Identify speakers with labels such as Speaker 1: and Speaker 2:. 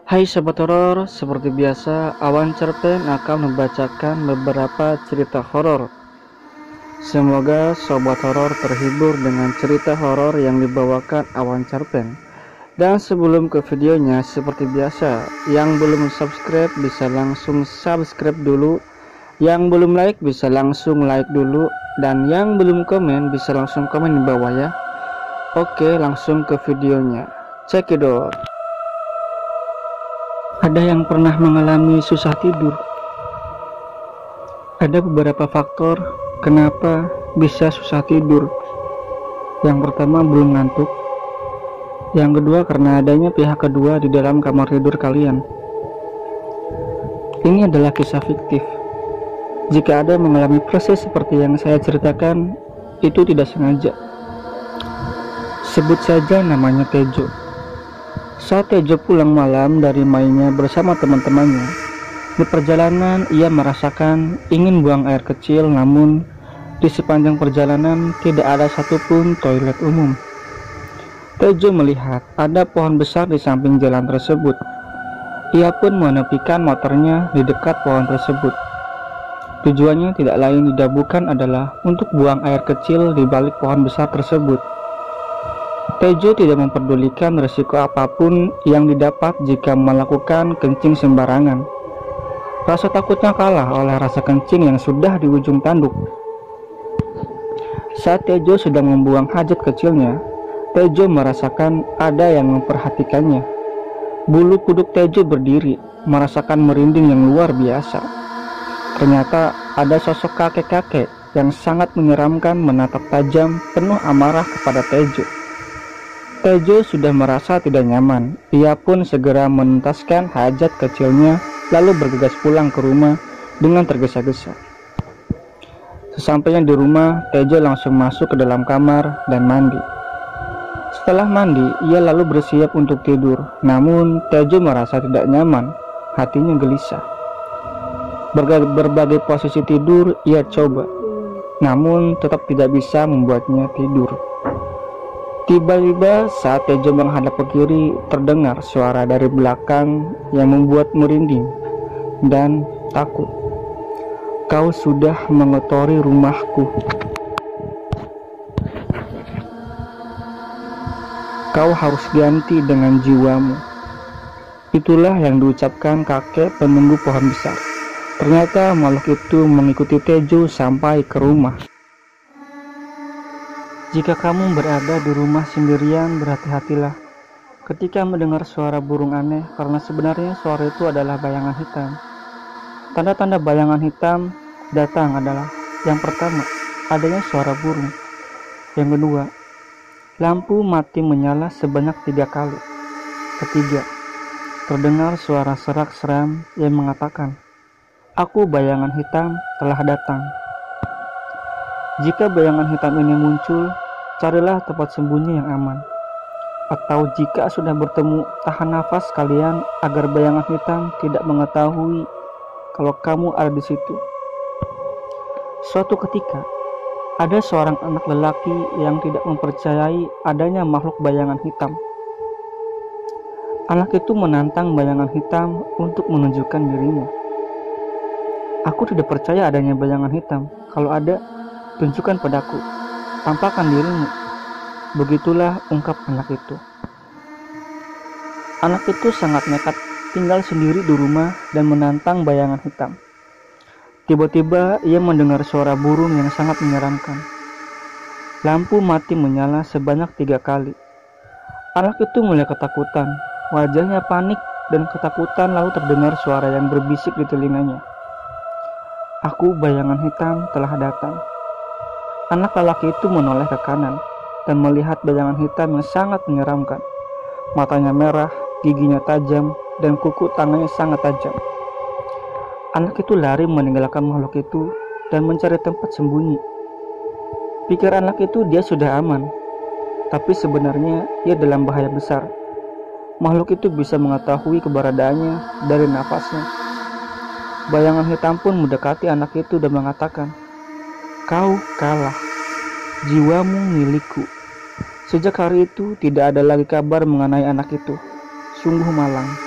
Speaker 1: Hai Sobat Horor, seperti biasa Awan Cerpen akan membacakan beberapa cerita horor. Semoga Sobat Horor terhibur dengan cerita horor yang dibawakan Awan Cerpen. Dan sebelum ke videonya, seperti biasa, yang belum subscribe bisa langsung subscribe dulu, yang belum like bisa langsung like dulu, dan yang belum komen bisa langsung komen di bawah ya. Oke, langsung ke videonya. Cekidot. Ada yang pernah mengalami susah tidur? Ada beberapa faktor kenapa bisa susah tidur. Yang pertama, belum ngantuk. Yang kedua, karena adanya pihak kedua di dalam kamar tidur kalian. Ini adalah kisah fiktif. Jika ada mengalami proses seperti yang saya ceritakan, itu tidak sengaja. Sebut saja namanya Tejo. Saat Tejo pulang malam dari mainnya bersama teman-temannya, di perjalanan ia merasakan ingin buang air kecil, namun di sepanjang perjalanan tidak ada satupun toilet umum. Tejo melihat ada pohon besar di samping jalan tersebut. Ia pun menepikan motornya di dekat pohon tersebut. Tujuannya tidak lain tidak bukan adalah untuk buang air kecil di balik pohon besar tersebut. Tejo tidak memperdulikan risiko apapun yang didapat jika melakukan kencing sembarangan. Rasa takutnya kalah oleh rasa kencing yang sudah di ujung tanduk. Saat Tejo sedang membuang hajat kecilnya, Tejo merasakan ada yang memperhatikannya. Bulu kuduk Tejo berdiri, merasakan merinding yang luar biasa. Ternyata ada sosok kakek-kakek yang sangat menyeramkan menatap tajam penuh amarah kepada Tejo. Tejo sudah merasa tidak nyaman. Ia pun segera menuntaskan hajat kecilnya, lalu bergegas pulang ke rumah dengan tergesa-gesa. Sesampainya di rumah, Tejo langsung masuk ke dalam kamar dan mandi. Setelah mandi, ia lalu bersiap untuk tidur. Namun, Tejo merasa tidak nyaman, hatinya gelisah. Berbagai posisi tidur ia coba, namun tetap tidak bisa membuatnya tidur. Tiba-tiba saat Tejo menghadap ke kiri, terdengar suara dari belakang yang membuat merinding dan takut. Kau sudah mengotori rumahku. Kau harus ganti dengan jiwamu. Itulah yang diucapkan kakek penunggu pohon besar. Ternyata makhluk itu mengikuti Tejo sampai ke rumah. Jika kamu berada di rumah sendirian, berhati-hatilah ketika mendengar suara burung aneh, karena sebenarnya suara itu adalah bayangan hitam. Tanda-tanda bayangan hitam datang adalah: yang pertama, adanya suara burung. Yang kedua, lampu mati menyala sebanyak 3 kali. Ketiga, terdengar suara serak-seram yang mengatakan, "Aku bayangan hitam telah datang." Jika bayangan hitam ini muncul, carilah tempat sembunyi yang aman. Atau jika sudah bertemu, tahan nafas kalian agar bayangan hitam tidak mengetahui kalau kamu ada di situ. Suatu ketika, ada seorang anak lelaki yang tidak mempercayai adanya makhluk bayangan hitam. Anak itu menantang bayangan hitam untuk menunjukkan dirinya. "Aku tidak percaya adanya bayangan hitam. Kalau ada, tunjukkan padaku, tampakkan dirimu." Begitulah ungkap anak itu. Anak itu sangat nekat, tinggal sendiri di rumah dan menantang bayangan hitam. Tiba-tiba ia mendengar suara burung yang sangat menyeramkan. Lampu mati menyala sebanyak 3 kali. Anak itu mulai ketakutan, wajahnya panik dan ketakutan, lalu terdengar suara yang berbisik di telinganya. "Aku bayangan hitam telah datang." Anak lelaki itu menoleh ke kanan dan melihat bayangan hitam yang sangat menyeramkan. Matanya merah, giginya tajam, dan kuku tangannya sangat tajam. Anak itu lari meninggalkan makhluk itu dan mencari tempat sembunyi. Pikir anak itu dia sudah aman, tapi sebenarnya ia dalam bahaya besar. Makhluk itu bisa mengetahui keberadaannya dari nafasnya. Bayangan hitam pun mendekati anak itu dan mengatakan, "Kau kalah, jiwamu milikku." Sejak hari itu tidak ada lagi kabar mengenai anak itu. Sungguh malang.